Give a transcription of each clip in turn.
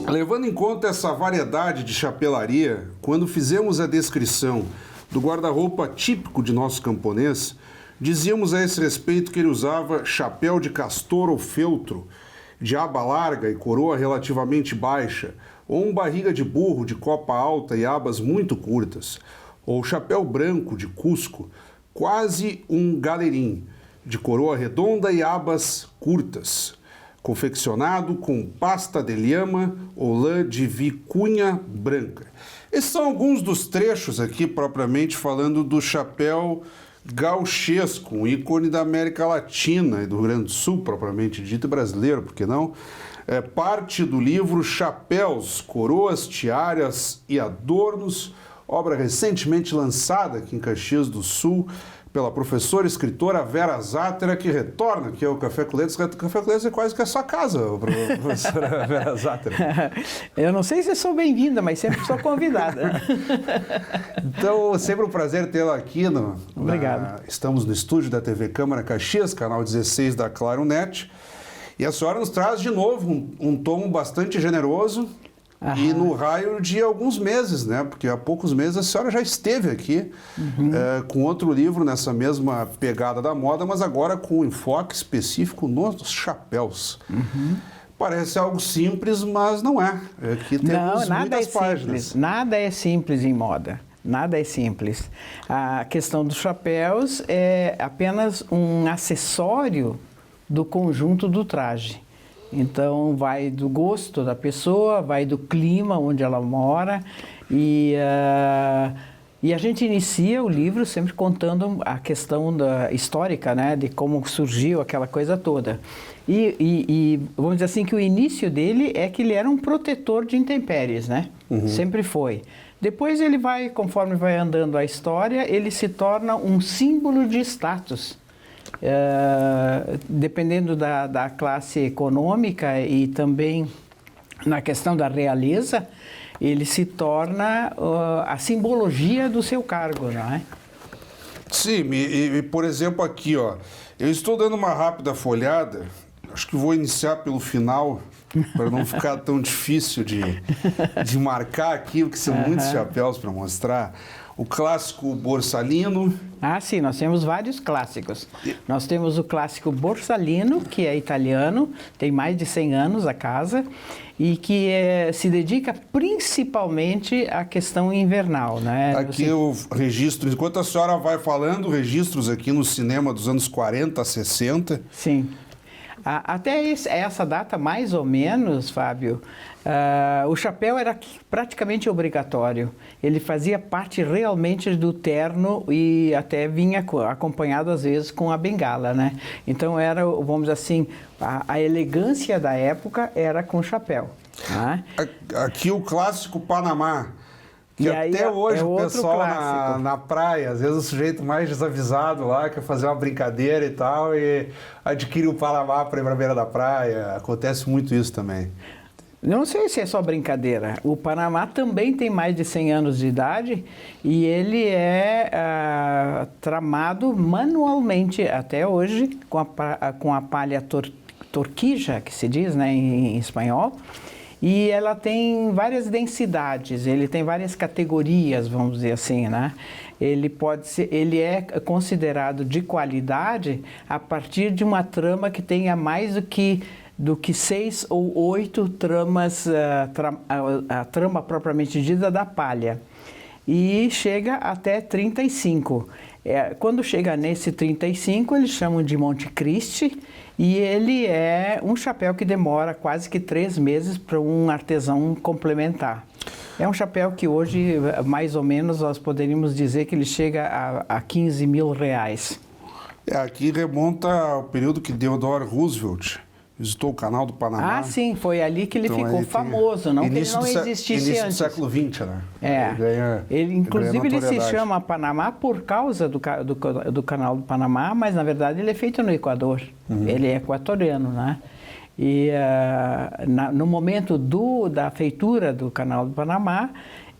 Levando em conta essa variedade de chapelaria, quando fizemos a descrição do guarda-roupa típico de nosso camponês, dizíamos a esse respeito que ele usava chapéu de castor ou feltro, de aba larga e coroa relativamente baixa, ou um barriga de burro de copa alta e abas muito curtas, ou chapéu branco de cusco, quase um galerim, de coroa redonda e abas curtas, confeccionado com pasta de lhama ou lã de vicunha branca. Esses são alguns dos trechos aqui, propriamente falando do chapéu gauchesco, um ícone da América Latina e do Rio Grande do Sul, propriamente dito, e brasileiro, por que não? É parte do livro Chapéus, Coroas, Tiaras e Adornos, obra recentemente lançada aqui em Caxias do Sul, pela professora e escritora Vera Zátera, que retorna aqui ao Café com Letras. O Café com Letras é quase que a sua casa, professora Vera Zátera. Eu não sei se sou bem-vinda, mas sempre sou convidada. Então, sempre um prazer tê-la aqui. Obrigado. Estamos no estúdio da TV Câmara Caxias, canal 16 da Claro Net. E a senhora nos traz de novo um tom bastante generoso. E no raio de alguns meses, né? Porque há poucos meses a senhora já esteve aqui com outro livro nessa mesma pegada da moda, mas agora com um enfoque específico nos chapéus. Parece algo simples, mas não é. Aqui temos muitas páginas. Nada é simples em moda. Nada é simples. A questão dos chapéus é apenas um acessório do conjunto do traje. Então, vai do gosto da pessoa, vai do clima onde ela mora e a gente inicia o livro sempre contando a questão histórica, né, de como surgiu aquela coisa toda. E vamos dizer assim que o início dele é que ele era um protetor de intempéries, né? Sempre foi. Depois ele vai, conforme vai andando a história, ele se torna um símbolo de status. Dependendo da classe econômica e também na questão da realeza, ele se torna a simbologia do seu cargo, não é? Sim, e por exemplo aqui, ó, eu estou dando uma rápida folhada, acho que vou iniciar pelo final, para não ficar tão difícil de marcar aqui, porque são muitos chapéus para mostrar. O clássico Borsalino. Ah, sim, nós temos vários clássicos. Nós temos o clássico Borsalino, que é italiano, tem mais de 100 anos a casa, e que se dedica principalmente à questão invernal, né? Aqui o registro, enquanto a senhora vai falando, registros aqui no cinema dos anos 40 a 60. Sim. Até essa data, mais ou menos, Fábio, o chapéu era praticamente obrigatório. Ele fazia parte realmente do terno e até vinha acompanhado, às vezes, com a bengala, né? Então, era, vamos dizer assim, a elegância da época era com chapéu. Né? Aqui o clássico Panamá. Que e até hoje o pessoal na praia, às vezes o sujeito mais desavisado lá quer fazer uma brincadeira e tal e adquire o Panamá para ir para a beira da praia. Acontece muito isso também. Não sei se é só brincadeira. O Panamá também tem mais de 100 anos de idade e ele é tramado manualmente até hoje com a palha torquija, que se diz, né, em espanhol. E ela tem várias densidades, ele tem várias categorias, vamos dizer assim, né? Ele é considerado de qualidade a partir de uma trama que tenha mais do que 6 ou 8 tramas, a trama propriamente dita da palha. E chega até 35. Quando chega nesse 35, eles chamam de Monte Cristi, e ele é um chapéu que demora quase que 3 meses para um artesão complementar. É um chapéu que hoje, mais ou menos, nós poderíamos dizer que ele chega a 15 mil reais. Aqui remonta ao período que Theodore Roosevelt visitou o Canal do Panamá. Ah, sim, foi ali que ele ficou famoso, não que ele não existisse início antes. do século XX, né? Inclusive ele se chama Panamá por causa do Canal do Panamá, mas na verdade ele é feito no Equador. Ele é equatoriano, né? E no momento da feitura do Canal do Panamá,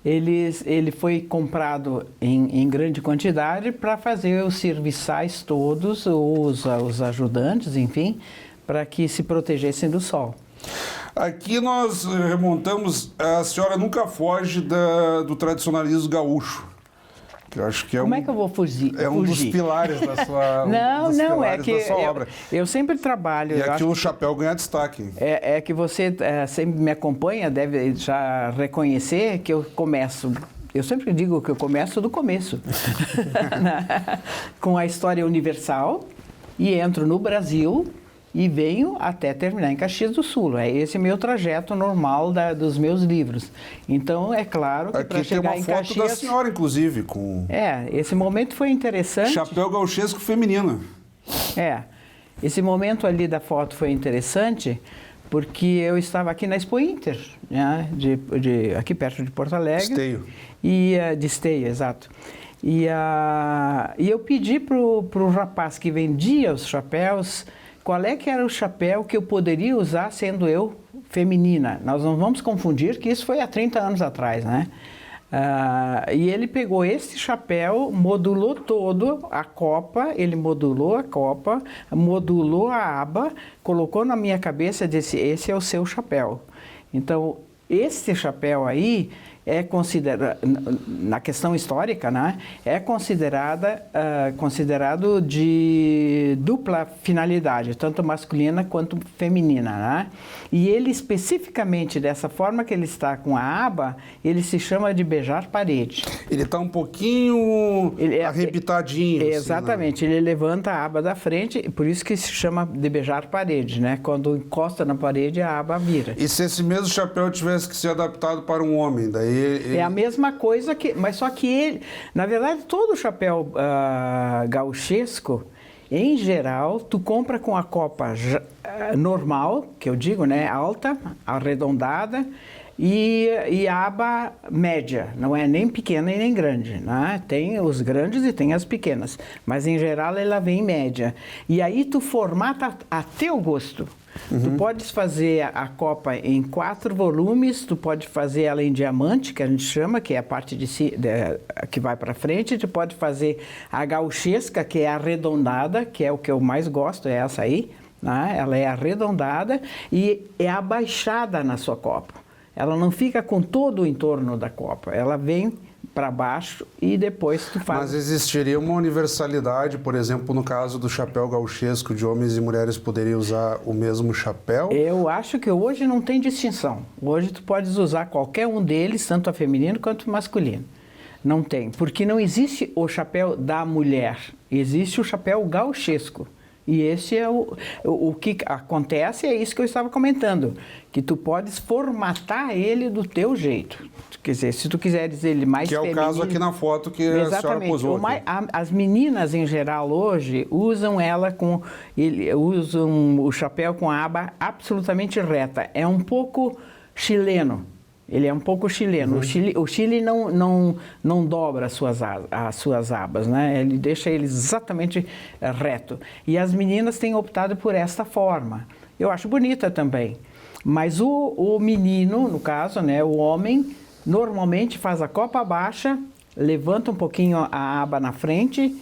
ele foi comprado em grande quantidade para fazer os serviçais todos, os ajudantes, enfim, para que se protegessem do sol. Aqui nós remontamos, a senhora nunca foge do tradicionalismo gaúcho. Eu acho que Como é que eu vou fugir? É um dos pilares da sua, obra. Eu sempre trabalho. E aqui o chapéu ganha destaque. É que você sempre me acompanha, deve já reconhecer que eu começo. Eu sempre digo que eu começo do começo, com a história universal, e entro no Brasil e venho até terminar em Caxias do Sul. É esse meu trajeto normal dos meus livros. Então, é claro que para chegar em Caxias... Aqui tem uma foto da senhora, inclusive, com... esse momento foi interessante. Chapéu gauchesco feminino. Esse momento ali da foto foi interessante porque eu estava aqui na Expo Inter, né, aqui perto de Porto Alegre. Esteio. De Esteio, exato. E eu pedi para o rapaz que vendia os chapéus qual é que era o chapéu que eu poderia usar sendo eu feminina. Nós não vamos confundir que isso foi há 30 anos atrás, né? E ele pegou esse chapéu, modulou todo a copa, ele modulou a copa, modulou a aba, colocou na minha cabeça e disse, esse é o seu chapéu. Então, esse chapéu aí é considerado, na questão histórica, né, é considerado de dupla finalidade, tanto masculina quanto feminina, né? E ele especificamente, dessa forma que ele está com a aba, ele se chama de beijar parede. Ele está um pouquinho arrebitadinho. Exatamente, assim, né? Ele levanta a aba da frente, por isso que se chama de beijar parede, né? Quando encosta na parede, a aba vira. E se esse mesmo chapéu tivesse que ser adaptado para um homem, daí... É a mesma coisa, mas só que ele... Na verdade, todo chapéu gauchesco, em geral, tu compra com a copa normal, que eu digo, né? Alta, arredondada, e a aba média. Não é nem pequena e nem grande, né? Tem os grandes e tem as pequenas. Mas, em geral, ela vem em média. E aí tu formata a teu gosto. Uhum. Tu podes fazer a copa em 4 volumes, tu pode fazer ela em diamante, que a gente chama, que é a parte que vai para frente. Tu pode fazer a gauchesca, que é arredondada, que é o que eu mais gosto, é essa aí, né? Ela é arredondada e é abaixada na sua copa. Ela não fica com todo o entorno da copa, ela vem para baixo e depois tu faz... Mas existiria uma universalidade, por exemplo, no caso do chapéu gauchesco, de homens e mulheres poderiam usar o mesmo chapéu? Eu acho que hoje não tem distinção. Hoje tu podes usar qualquer um deles, tanto a feminino quanto o masculino. Não tem, porque não existe o chapéu da mulher, existe o chapéu gauchesco. E esse é o que acontece, é isso que eu estava comentando, que tu podes formatar ele do teu jeito. Quer dizer, se tu quiseres ele mais feminino... Que é o caso aqui na foto que a senhora posou. As meninas, em geral, hoje, usam usam o chapéu com a aba absolutamente reta. É um pouco chileno. Ele é um pouco chileno. Uhum. O Chile não dobra as suas abas, né? Ele deixa ele exatamente reto. E as meninas têm optado por esta forma. Eu acho bonita também. Mas o menino, no caso, né, o homem, normalmente faz a copa baixa, levanta um pouquinho a aba na frente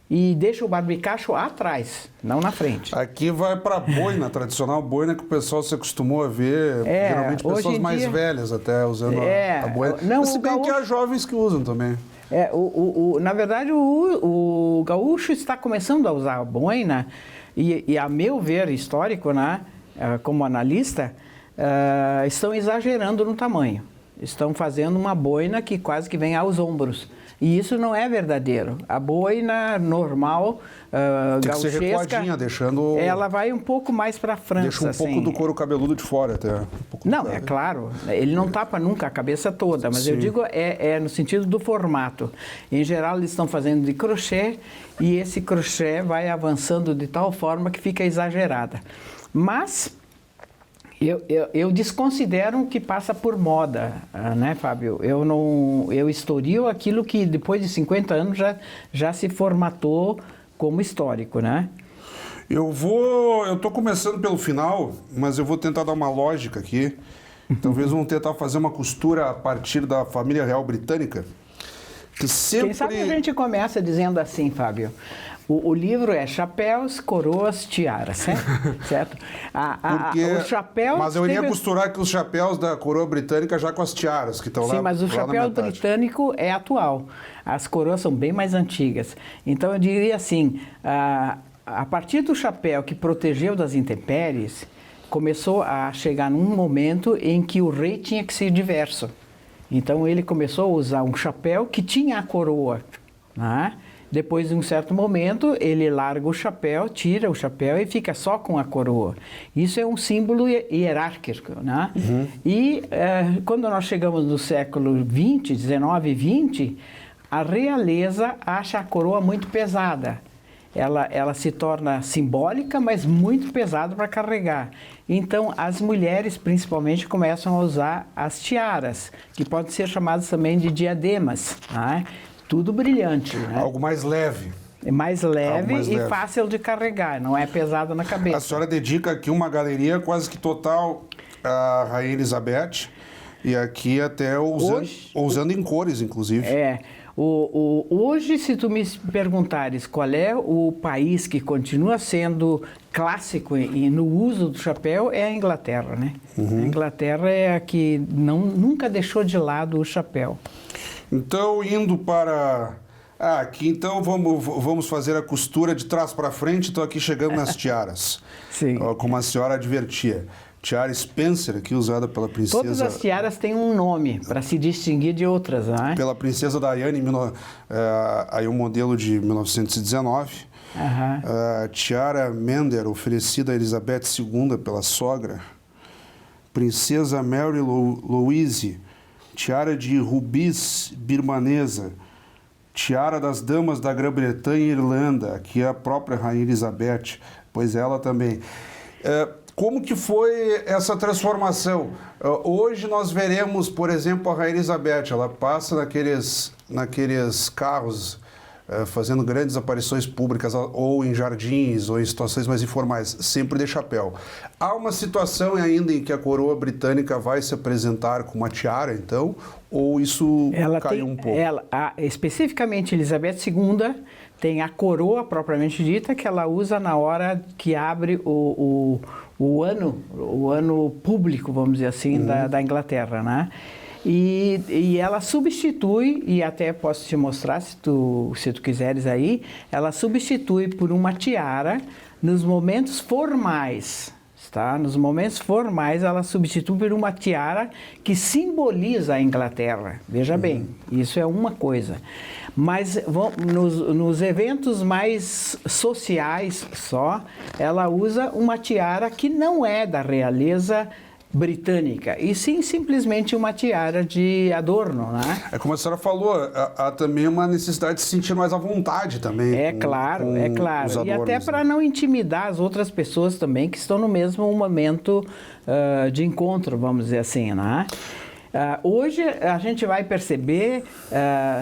e deixa o barbicacho atrás, não na frente. Aqui vai para a boina, tradicional boina que o pessoal se acostumou a ver, geralmente pessoas mais velhas até usando a boina. Não, se bem que há jovens que usam também. Na verdade, o gaúcho está começando a usar a boina e a meu ver histórico, né, como analista, estão exagerando no tamanho. Estão fazendo uma boina que quase que vem aos ombros. E isso não é verdadeiro. A boina normal, tem gauchesca, que ser recuadinha, deixando... Ela vai um pouco mais para a França. Deixa um pouco do couro cabeludo de fora até. Não, é claro. Ele não tapa nunca a cabeça toda, mas eu digo no sentido do formato. Em geral, eles estão fazendo de crochê e esse crochê vai avançando de tal forma que fica exagerada. Mas... Eu desconsidero que passa por moda, né, Fábio? Eu historio aquilo que depois de 50 anos já se formatou como histórico, né? Eu tô começando pelo final, mas eu vou tentar dar uma lógica aqui. Talvez vamos tentar fazer uma costura a partir da família real britânica. Que sempre... Quem sabe a gente começa dizendo assim, Fábio. O livro é Chapéus, Coroas, Tiaras, certo? Os chapéus... Mas eu iria costurar que os chapéus da coroa britânica já com as tiaras que estão lá. Sim, mas o chapéu britânico é atual. As coroas são bem mais antigas. Então eu diria assim, a partir do chapéu que protegeu das intempéries, começou a chegar num momento em que o rei tinha que ser diverso. Então ele começou a usar um chapéu que tinha a coroa, né? Depois de um certo momento, ele larga o chapéu, tira o chapéu e fica só com a coroa. Isso é um símbolo hierárquico, né? E quando nós chegamos no século XX, 19 e 20, a realeza acha a coroa muito pesada. Ela se torna simbólica, mas muito pesada para carregar. Então, as mulheres, principalmente, começam a usar as tiaras, que podem ser chamadas também de diademas, né? Tudo brilhante, né? Algo mais leve. É mais leve e fácil de carregar, não é pesado na cabeça. A senhora dedica aqui uma galeria quase que total à Rainha Elizabeth, e aqui até usando em cores, inclusive. Hoje, se tu me perguntares qual é o país que continua sendo clássico no uso do chapéu, é a Inglaterra, né? A Inglaterra é a que nunca deixou de lado o chapéu. Então, indo para... aqui então vamos fazer a costura de trás para frente, estou aqui chegando nas tiaras. Sim. Como a senhora advertia. Tiara Spencer, aqui usada pela princesa... Todas as tiaras têm um nome, para se distinguir de outras, não é? Pela princesa Diana, aí um modelo de 1919. Tiara Mender, oferecida a Elizabeth II pela sogra. Princesa Mary Louise, tiara de rubis birmanesa. Tiara das damas da Grã-Bretanha e Irlanda, aqui é a própria Rainha Elizabeth, pois ela também... Como que foi essa transformação? Hoje nós veremos, por exemplo, a Rainha Elizabeth, ela passa naqueles carros fazendo grandes aparições públicas, ou em jardins, ou em situações mais informais, sempre de chapéu. Há uma situação ainda em que a coroa britânica vai se apresentar com uma tiara, então, ou isso caiu um pouco? Especificamente, Elizabeth II tem a coroa propriamente dita, que ela usa na hora que abre o ano público, vamos dizer assim, da Inglaterra, né? E ela substitui, e até posso te mostrar se tu quiseres aí, ela substitui por uma tiara nos momentos formais, tá? Nos momentos formais ela substitui por uma tiara que simboliza a Inglaterra. Veja bem, isso é uma coisa. Mas nos eventos mais sociais só, ela usa uma tiara que não é da realeza britânica, e sim simplesmente uma tiara de adorno, né? É como a senhora falou, há também uma necessidade de se sentir mais à vontade também. É claro. E até para não intimidar as outras pessoas também que estão no mesmo momento de encontro, vamos dizer assim, né? Hoje a gente vai perceber,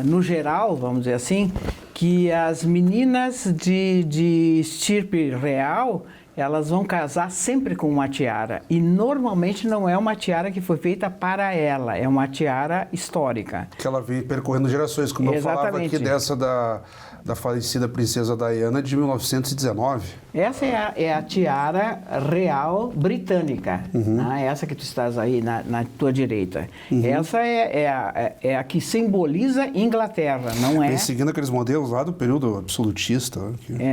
no geral, vamos dizer assim, que as meninas de estirpe real, elas vão casar sempre com uma tiara. E normalmente não é uma tiara que foi feita para ela, é uma tiara histórica. Que ela vem percorrendo gerações, como eu falava aqui dessa da falecida princesa Diana de 1919. Essa é a tiara real britânica, né? Essa que tu estás aí na tua direita. Essa é a que simboliza Inglaterra, não é? Vem seguindo aqueles modelos lá do período absolutista.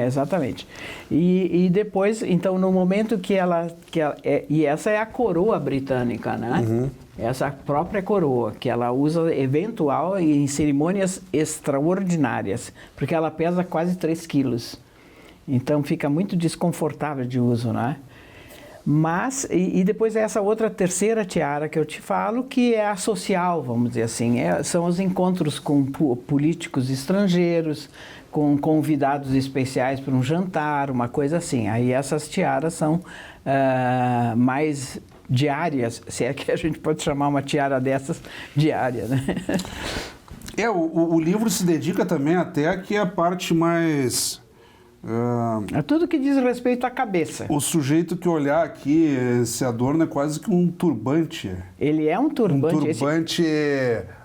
Exatamente. E depois, então, no momento e essa é a coroa britânica, né? Essa própria coroa, que ela usa eventual em cerimônias extraordinárias, porque ela pesa quase 3 quilos. Então fica muito desconfortável de uso, né? Mas, e depois essa outra terceira tiara que eu te falo, que é a social, vamos dizer assim. São os encontros com políticos estrangeiros, com convidados especiais para um jantar, uma coisa assim. Aí essas tiaras são mais diárias, se é que a gente pode chamar uma tiara dessas diária, né? O livro se dedica também até aqui a parte mais É tudo que diz respeito à cabeça. O sujeito que olhar aqui, esse adorno é quase que um turbante. Ele é um turbante. Um turbante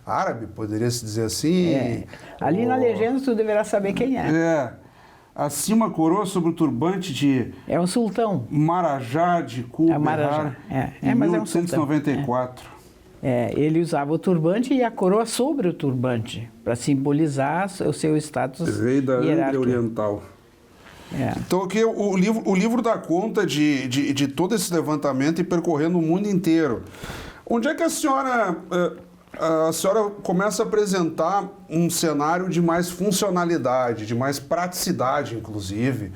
árabe, poderia se dizer assim. Ali na legenda tu deverá saber quem é. É. Assim uma coroa sobre o turbante de... É um sultão. Marajá de Kuberhar, Marajá. em Mas 1894. Ele usava o turbante e a coroa sobre o turbante, para simbolizar o seu status Rei da Índia hierárquico. Oriental. Então aqui o livro dá conta de todo esse levantamento e percorrendo o mundo inteiro. Onde é que a senhora começa a apresentar um cenário de mais funcionalidade, de mais praticidade, inclusive,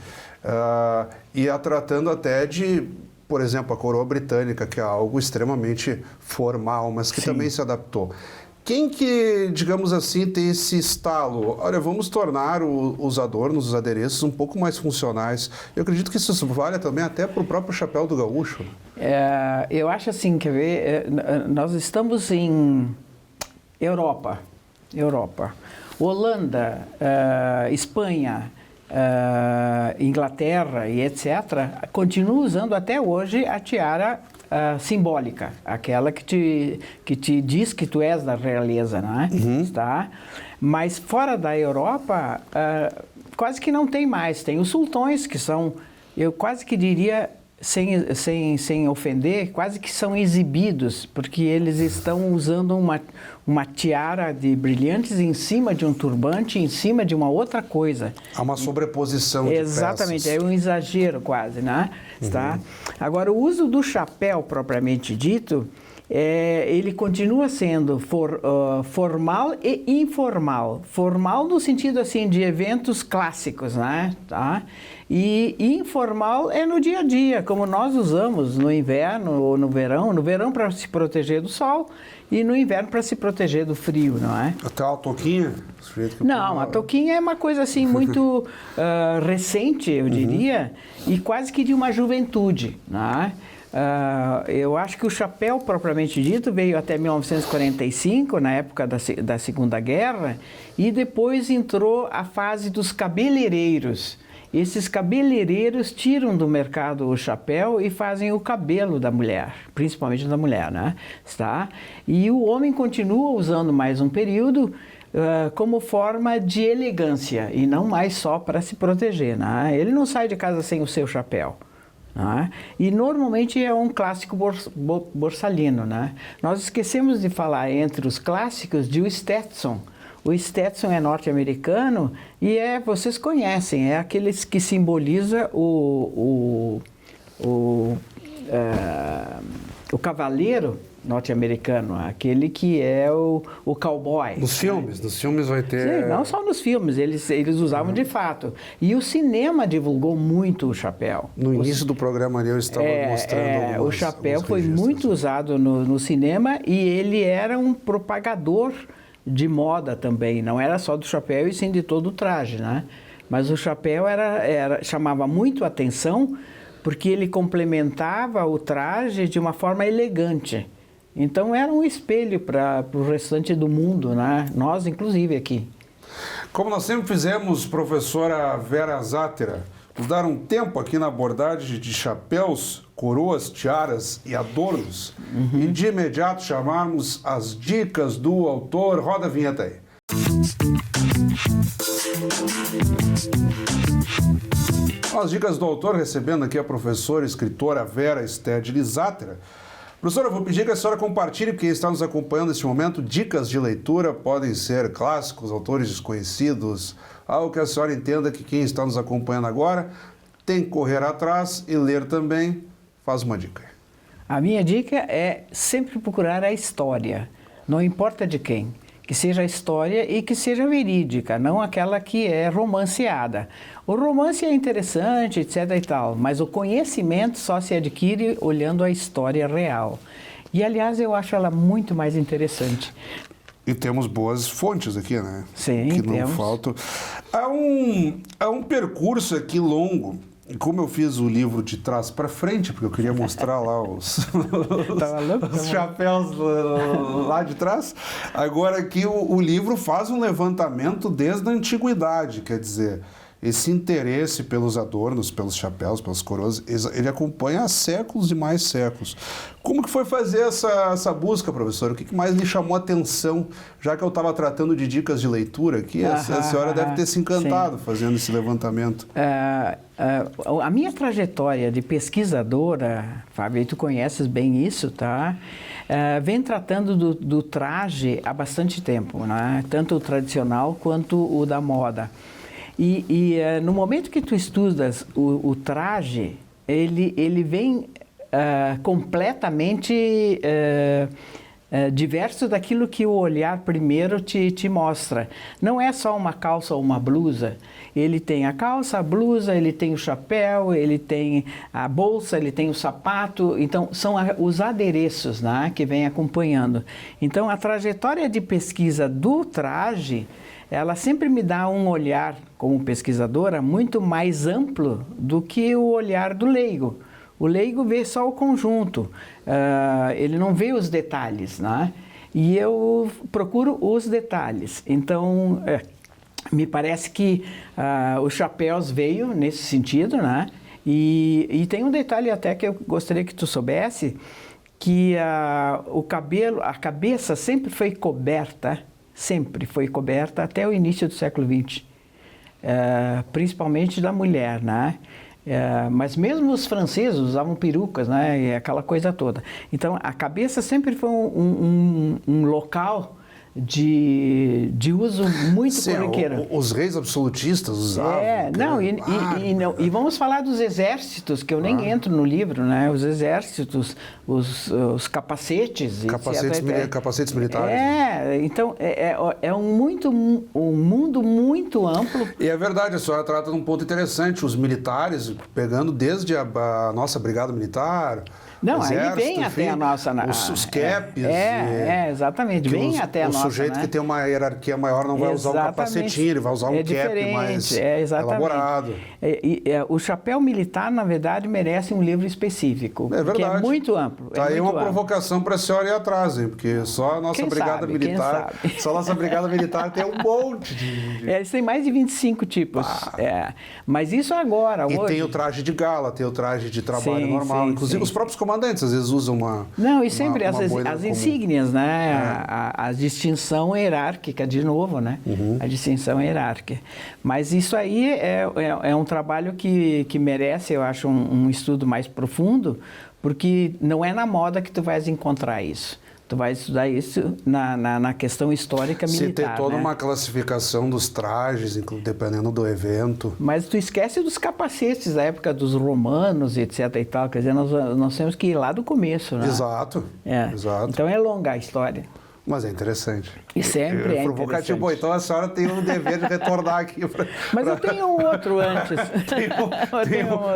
e a tratando até de, por exemplo, a coroa britânica, que é algo extremamente formal, mas que também se adaptou. Quem que, digamos assim, tem esse estalo? Olha, vamos tornar os adornos, os adereços um pouco mais funcionais. Eu acredito que isso vale também até para o próprio chapéu do gaúcho. Eu acho assim, quer ver, nós estamos em Europa, Holanda, Espanha, Inglaterra e etc., continuam usando até hoje a tiara simbólica, aquela que te diz que tu és da realeza, não é? Tá? Mas fora da Europa, quase que não tem mais. Tem os sultões, que são, eu quase que diria, sem ofender, quase que são exibidos, porque eles estão usando uma tiara de brilhantes em cima de um turbante, em cima de uma outra coisa. Há uma sobreposição de Exatamente, peças. é um exagero quase, né? Tá? Agora, o uso do chapéu, propriamente dito, ele continua sendo formal e informal. Formal no sentido assim de eventos clássicos, né? Tá? E informal é no dia a dia, como nós usamos no inverno ou no verão. No verão para se proteger do sol e no inverno para se proteger do frio, não é? Até a touquinha? Não, a touquinha é uma coisa assim muito recente, eu diria, e quase que de uma juventude, não é? Eu acho que o chapéu, propriamente dito, veio até 1945, na época da Segunda Guerra, e depois entrou a fase dos cabeleireiros. Esses cabeleireiros tiram do mercado o chapéu e fazem o cabelo da mulher, principalmente da mulher, né? Tá? E o homem continua usando mais um período como forma de elegância e não mais só para se proteger, né? Ele não sai de casa sem o seu chapéu. Né? E normalmente é um clássico borsalino, né? Nós esquecemos de falar entre os clássicos de o Stetson. O Stetson é norte-americano e vocês conhecem, é aqueles que simboliza o cavaleiro norte-americano, aquele que é o cowboy. Nos filmes vai ter... Sim, não só nos filmes, eles usavam de fato. E o cinema divulgou muito o chapéu. No início do programa ali eu estava mostrando o chapéu foi muito usado no cinema e ele era um propagador de moda também, não era só do chapéu e sim de todo o traje, né? Mas o chapéu chamava muito a atenção porque ele complementava o traje de uma forma elegante. Então era um espelho para o restante do mundo, né? Nós, inclusive, aqui. Como nós sempre fizemos, professora Vera Zátera, nos dar um tempo aqui na abordagem de chapéus, coroas, tiaras e adornos, e de imediato chamarmos as dicas do autor. Roda a vinheta aí. As dicas do autor, recebendo aqui a professora e escritora Vera Stedley Zátera. Professora, eu vou pedir que a senhora compartilhe com quem está nos acompanhando neste momento dicas de leitura, podem ser clássicos, autores desconhecidos, algo que a senhora entenda que quem está nos acompanhando agora tem que correr atrás e ler também. Faz uma dica. A minha dica é sempre procurar a história, não importa de quem. Que seja a história e que seja verídica, não aquela que é romanceada. O romance é interessante, etc. e tal, mas o conhecimento só se adquire olhando a história real. E, aliás, eu acho ela muito mais interessante. E temos boas fontes aqui, né? Sim, que não temos. faltam. Há um percurso aqui longo. Como eu fiz o livro de trás para frente, porque eu queria mostrar lá os chapéus lá de trás, agora aqui o livro faz um levantamento desde a antiguidade, quer dizer, esse interesse pelos adornos, pelos chapéus, pelas coroas, ele acompanha há séculos e mais séculos. Como que foi fazer essa busca, professor? O que mais lhe chamou a atenção, já que eu estava tratando de dicas de leitura aqui? A senhora deve ter se encantado fazendo esse levantamento. A minha trajetória de pesquisadora, Fábio, tu conheces bem isso, tá? Vem tratando do traje há bastante tempo, né? Tanto o tradicional quanto o da moda. No momento que tu estudas o traje, ele vem completamente diverso daquilo que o olhar primeiro te mostra. Não é só uma calça ou uma blusa. Ele tem a calça, a blusa, ele tem o chapéu, ele tem a bolsa, ele tem o sapato. Então, são os adereços, né, que vem acompanhando. Então, a trajetória de pesquisa do traje, ela sempre me dá um olhar, como pesquisadora, muito mais amplo do que o olhar do leigo. O leigo vê só o conjunto, ele não vê os detalhes, né? E eu procuro os detalhes. Então, me parece que os chapéus veio nesse sentido, né? E tem um detalhe até que eu gostaria que tu soubesse, que o cabelo, a cabeça sempre foi coberta até o início do século XX, principalmente da mulher, né? Mas mesmo os franceses usavam perucas, né? E aquela coisa toda. Então, a cabeça sempre foi um local de uso muito corriqueiro. Os reis absolutistas usavam. E vamos falar dos exércitos, que eu nem entro no livro, né? Os exércitos, os capacetes. Capacetes militares. Então é um mundo muito amplo. E é verdade, a senhora trata de um ponto interessante, os militares, pegando desde a nossa brigada militar. Não, aí vem até a nossa... Os capes. Exatamente, vem até a nossa. O sujeito que tem uma hierarquia maior não vai usar o capacetinho, ele vai usar um cap mais elaborado. O chapéu militar, na verdade, merece um livro específico, porque é muito amplo. Tá aí uma provocação para a senhora ir atrás, hein? Porque só a nossa brigada militar... Só a nossa brigada militar tem um monte de... Eles têm mais de 25 tipos. Mas isso agora, e hoje... tem o traje de gala, tem o traje de trabalho normal. Inclusive os próprios comandantes às vezes usam uma... Não, e sempre as insígnias, né? A distinção hierárquica, de novo, né? A distinção hierárquica. Mas isso aí é um trabalho que merece, eu acho, um estudo mais profundo, porque não é na moda que tu vais encontrar isso. Tu vai estudar isso na questão histórica militar. Você tem toda uma classificação dos trajes, dependendo do evento. Mas tu esquece dos capacetes da época dos romanos, etc. e tal. Quer dizer, nós temos que ir lá do começo, né? Exato. Exato. Então é longa a história. Mas é interessante. E sempre é provocativo. Bom, então a senhora tem o dever de retornar aqui. Mas eu tenho um outro antes.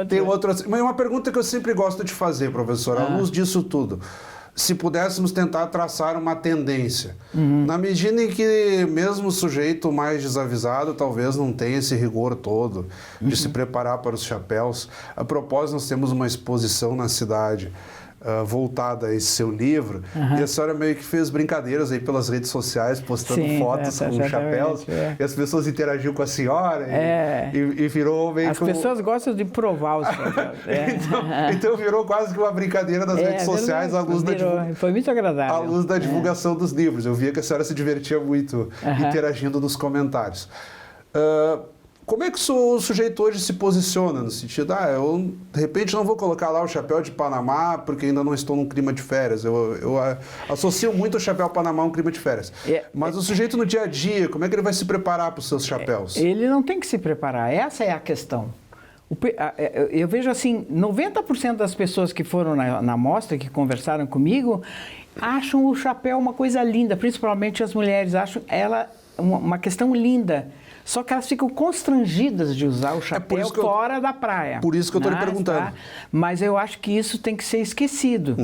Tem outro. Mas uma pergunta que eu sempre gosto de fazer, professor, à luz disso tudo. Se pudéssemos tentar traçar uma tendência, na medida em que mesmo o sujeito mais desavisado talvez não tenha esse rigor todo de se preparar para os chapéus. A propósito, nós temos uma exposição na cidade voltada a esse seu livro, e a senhora meio que fez brincadeiras aí pelas redes sociais, postando fotos com chapéus, e as pessoas interagiam com a senhora, e virou meio que... As pessoas gostam de provar os chapéus. Então virou quase que uma brincadeira das redes sociais à luz Foi muito agradável. À luz da divulgação dos livros. Eu via que a senhora se divertia muito interagindo nos comentários. Como é que o sujeito hoje se posiciona? No sentido, eu de repente não vou colocar lá o chapéu de Panamá porque ainda não estou num clima de férias. Eu associo muito o chapéu Panamá a um clima de férias. Mas o sujeito no dia a dia, como é que ele vai se preparar para os seus chapéus? Ele não tem que se preparar, essa é a questão. Eu vejo assim, 90% das pessoas que foram na mostra, que conversaram comigo, acham o chapéu uma coisa linda, principalmente as mulheres, acham ela uma questão linda. Só que elas ficam constrangidas de usar o chapéu fora da praia. Por isso que eu estou lhe perguntando. Tá? Mas eu acho que isso tem que ser esquecido.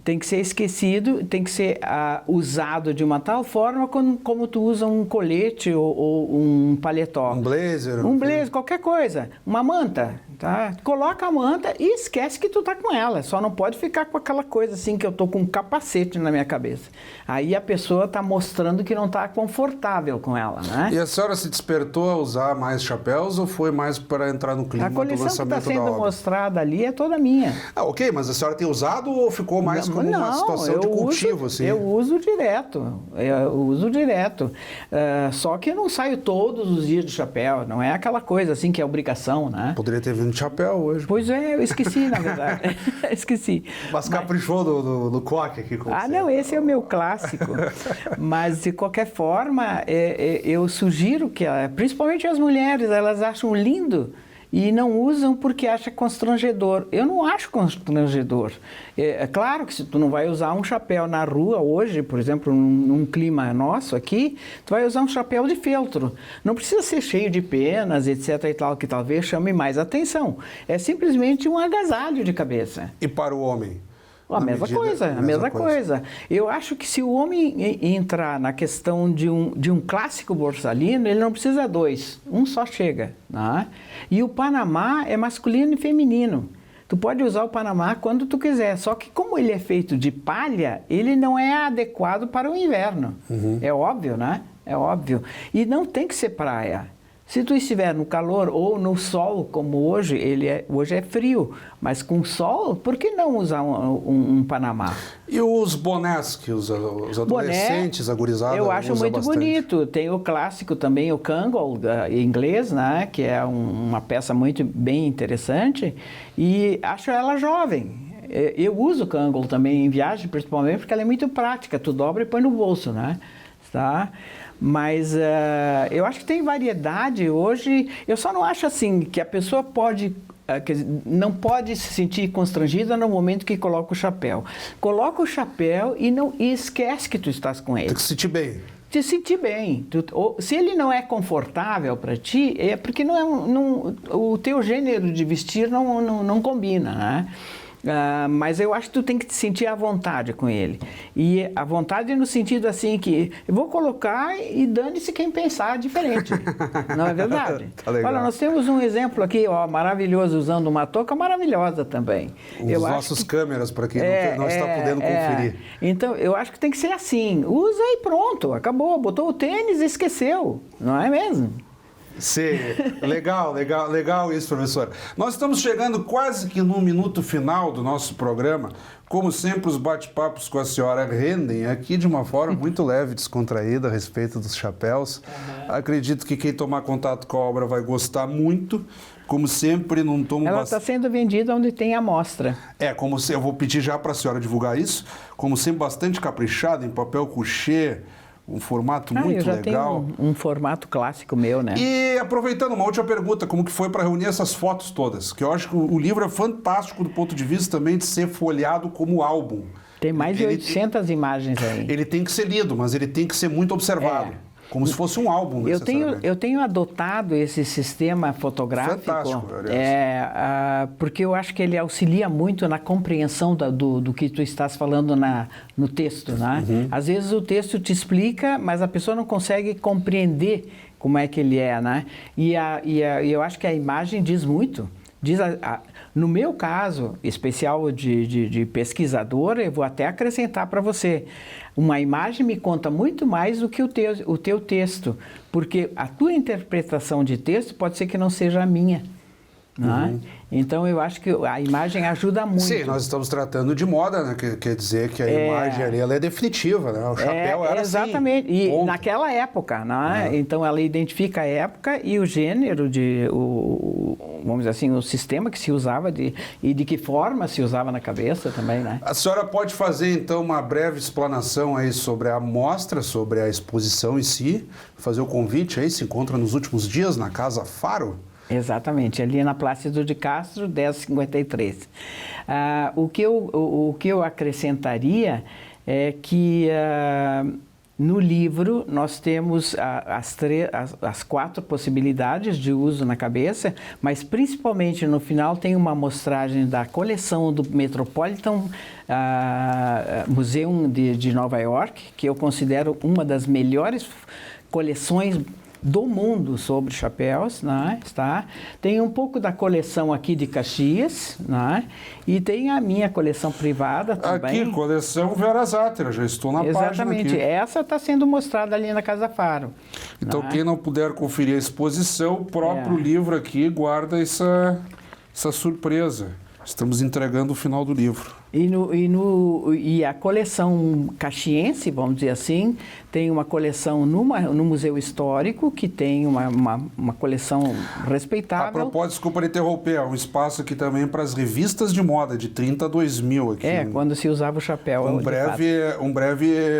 Tem que ser esquecido, tem que ser usado de uma tal forma como tu usa um colete ou um paletó. Um blazer. Um blazer, qualquer coisa. Uma manta. tá? Coloca a manta e esquece que tu tá com ela. Só não pode ficar com aquela coisa assim que eu tô com um capacete na minha cabeça. Aí a pessoa tá mostrando que não tá confortável com ela, né? E a senhora se despertou a usar mais chapéus ou foi mais para entrar no clima A do coleção que está lançamento da sendo obra? mostrada ali é toda minha. Ah, ok, mas a senhora tem usado ou ficou mais como uma situação de cultivo, assim? Eu uso direto, só que eu não saio todos os dias de chapéu, não é aquela coisa assim que é obrigação, né? Poderia ter vindo de chapéu hoje. Pois é, eu esqueci, na verdade. Esqueci. Mas caprichou no coque aqui com você. Não, esse é o meu clássico. Mas, de qualquer forma, eu sugiro que, principalmente as mulheres, elas acham lindo e não usam porque acham constrangedor. Eu não acho constrangedor. É claro que se tu não vai usar um chapéu na rua hoje, por exemplo, num clima nosso aqui, tu vai usar um chapéu de feltro. Não precisa ser cheio de penas, etc. e tal, que talvez chame mais atenção. É simplesmente um agasalho de cabeça. E para o homem? A mesma coisa. Eu acho que se o homem entrar na questão de um clássico borsalino, ele não precisa dois, um só chega. Né? E o Panamá é masculino e feminino. Tu pode usar o Panamá quando tu quiser, só que como ele é feito de palha, ele não é adequado para o inverno. É óbvio, né? É óbvio. E não tem que ser praia. Se tu estiver no calor ou no sol, como hoje, hoje é frio, mas com sol, por que não usar um Panamá? E os bonés que os adolescentes, a gurizada, eu acho muito bastante. bonito. Tem o clássico também, o Kangol, em inglês, né? Que é uma peça muito bem interessante, e acho ela jovem. Eu uso o Kangol também em viagem, principalmente porque ela é muito prática, tu dobra e põe no bolso, né? Tá? Mas eu acho que tem variedade hoje. Eu só não acho assim que a pessoa pode, quer dizer, não pode se sentir constrangida no momento que coloca o chapéu. Coloca o chapéu e esquece que tu estás com ele. Tem que se sentir bem. Te sentir bem. Se ele não é confortável para ti, é porque o teu gênero de vestir não combina, né? Mas eu acho que tu tem que te sentir à vontade com ele. E à vontade no sentido assim que eu vou colocar e dane-se quem pensar diferente. Não é verdade? Tá legal. Olha, nós temos um exemplo aqui, ó, maravilhoso, usando uma touca maravilhosa também. Os nossos câmeras, para quem não está podendo conferir. Então, eu acho que tem que ser assim. Usa e pronto, acabou. Botou o tênis e esqueceu. Não é mesmo? Sim, legal isso, professor. Nós estamos chegando quase que no minuto final do nosso programa. Como sempre, os bate-papos com a senhora rendem aqui de uma forma muito leve, descontraída a respeito dos chapéus. Acredito que quem tomar contato com a obra vai gostar muito. Como sempre, não tomo Ela está sendo vendida onde tem amostra. Eu vou pedir já para a senhora divulgar isso. Como sempre, bastante caprichado, em papel couché, um formato muito legal. Tenho um formato clássico meu, né? E aproveitando uma última pergunta, como que foi para reunir essas fotos todas? Que eu acho que o livro é fantástico do ponto de vista também de ser folheado como álbum. Tem mais de 800 imagens aí. Ele tem que ser lido, mas ele tem que ser muito observado. Como se fosse um álbum, eu tenho adotado esse sistema fotográfico. Fantástico, aliás. Porque eu acho que ele auxilia muito na compreensão do que tu estás falando no texto, né? Às vezes o texto te explica, mas a pessoa não consegue compreender como é que ele é, né? E eu acho que a imagem diz muito. No meu caso, especial de pesquisadora, eu vou até acrescentar para você. Uma imagem me conta muito mais do que o teu texto, porque a tua interpretação de texto pode ser que não seja a minha. Né? Então, eu acho que a imagem ajuda muito. Sim, nós estamos tratando de moda, né? Quer dizer que a imagem ali ela é definitiva, né? O chapéu era exatamente. Assim, e naquela época, né? Então, ela identifica a época e o gênero, vamos dizer assim, o sistema que se usava e de que forma se usava na cabeça também, né? A senhora pode fazer, então, uma breve explanação aí sobre a mostra, sobre a exposição em si, fazer o convite aí, se encontra nos últimos dias na Casa Faro? Exatamente, ali na Plácido de Castro, 1053. O que eu acrescentaria é que no livro nós temos as 4 possibilidades de uso na cabeça, mas principalmente no final tem uma amostragem da coleção do Metropolitan Museum de Nova York, que eu considero uma das melhores coleções do mundo sobre chapéus, né? Está. Tem um pouco da coleção aqui de Caxias, né? E tem a minha coleção privada também. Aqui, coleção Vera Zatter, já estou na página aqui. Exatamente, essa está sendo mostrada ali na Casa Faro. Então, né? quem não puder conferir a exposição, o próprio livro aqui guarda essa surpresa. Estamos entregando o final do livro. E a coleção caxiense, vamos dizer assim, tem uma coleção no Museu Histórico, que tem uma coleção respeitável. A propósito, desculpa interromper, há um espaço aqui também para as revistas de moda, de 30 a 2000 aqui. Quando se usava o chapéu. Um breve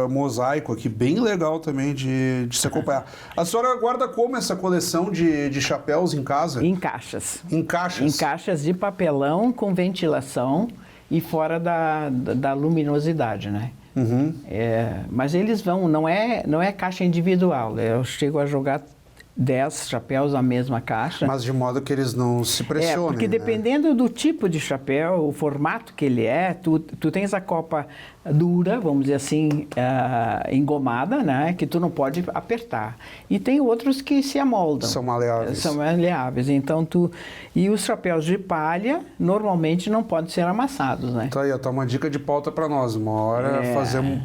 mosaico aqui, bem legal também de se acompanhar. A senhora guarda como essa coleção de chapéus em casa? Em caixas. Em caixas? Em caixas de papelão com ventilação e fora da luminosidade, né? Uhum. Mas eles não é caixa individual. Eu chego a jogar 10 chapéus na mesma caixa. Mas de modo que eles não se pressionem. Porque dependendo do tipo de chapéu, o formato que ele é, tu tens a copa dura, vamos dizer assim, engomada, né? Que tu não pode apertar. E tem outros que se amoldam. São maleáveis. São maleáveis. Então, E os chapéus de palha, normalmente, não podem ser amassados, né? Tá aí, tá uma dica de pauta para nós. Uma hora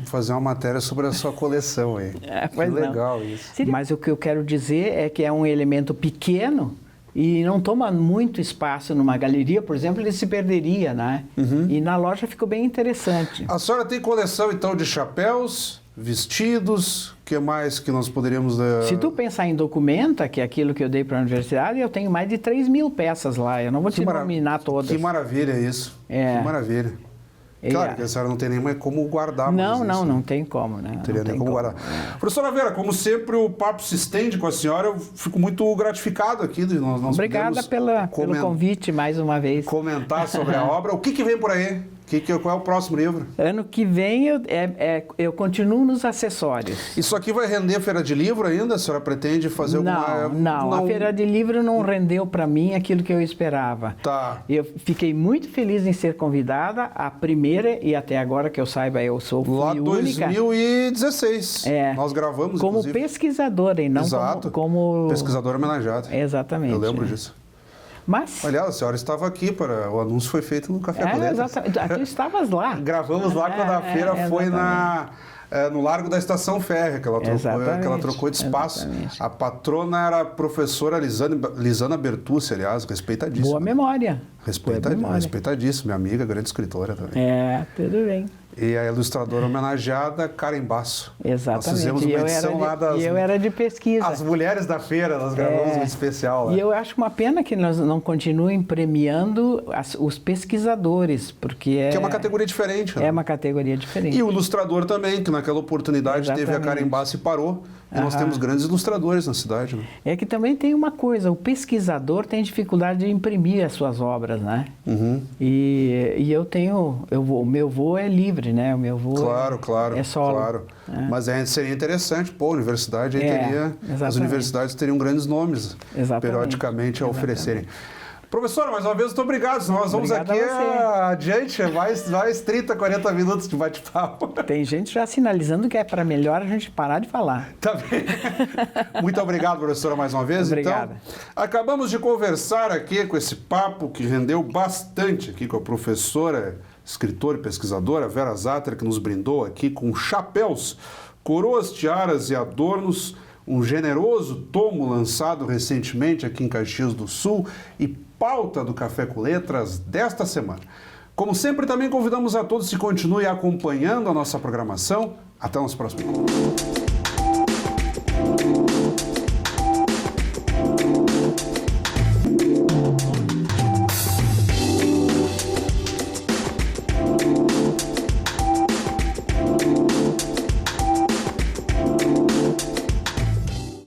fazer uma matéria sobre a sua coleção aí. Que legal isso. Mas o que eu quero dizer é que é um elemento pequeno e não toma muito espaço numa galeria, por exemplo, ele se perderia, né? Uhum. E na loja ficou bem interessante. A senhora tem coleção, então, de chapéus, vestidos, o que mais que nós poderíamos... Se tu pensar em documenta, que é aquilo que eu dei para a universidade, eu tenho mais de 3.000 peças lá, eu não vou te nominar todas. Que maravilha isso, que maravilha. Claro que a senhora não tem nem mais como guardar. Não tem como, né? Não teria nem como guardar. Professora Vera, como sempre o papo se estende com a senhora, eu fico muito gratificado aqui. Obrigada pelo convite mais uma vez. Comentar sobre a obra. O que vem por aí? Qual é o próximo livro? Ano que vem eu continuo nos acessórios. Isso aqui vai render Feira de Livro ainda? A senhora pretende fazer alguma... Não, a Feira de Livro não rendeu para mim aquilo que eu esperava. Tá. Eu fiquei muito feliz em ser convidada, a primeira, e até agora que eu saiba, eu sou lá única. 2016. Nós gravamos, como inclusive. Pesquisadora e não como... Pesquisadora homenageada. Exatamente. Eu lembro disso. Mas... Aliás, a senhora estava aqui o anúncio foi feito no Café com Letras. Exatamente. Tu estavas lá. Gravamos lá quando a feira foi no Largo da Estação Férrea, que ela trocou de espaço. Exatamente. A patrona era a professora Lisana Bertucci, aliás, respeitadíssima. Boa memória. Respeitadíssima, minha amiga, grande escritora também. Tudo bem. E a ilustradora homenageada, Karen Basso. Exatamente. Nós fizemos uma edição lá das... E eu era de pesquisa. As mulheres da feira, nós gravamos um especial lá. E eu acho uma pena que nós não continuem premiando os pesquisadores, porque que é uma categoria diferente. Né? É uma categoria diferente. E o ilustrador também, que naquela oportunidade teve a Karen Basso e parou. E nós temos grandes ilustradores na cidade. Né? É que também tem uma coisa, o pesquisador tem dificuldade de imprimir as suas obras, né? Uhum. E o meu voo é livre, né? O meu voo é solo. Claro. Mas seria interessante, a universidade teria... As universidades teriam grandes nomes, periodicamente, a oferecerem. Professora, mais uma vez, muito obrigado. Nós vamos aqui adiante, mais 30, 40 minutos de bate-papo. Tem gente já sinalizando que é para melhor a gente parar de falar. Tá bem. Muito obrigado, professora, mais uma vez. Obrigada. Então, acabamos de conversar aqui com esse papo que rendeu bastante aqui com a professora, escritora e pesquisadora Vera Zatter, que nos brindou aqui com chapéus, coroas, tiaras e adornos, um generoso tomo lançado recentemente aqui em Caxias do Sul e pauta do Café com Letras desta semana. Como sempre, também convidamos a todos que continuem acompanhando a nossa programação. Até o nosso próximo encontro.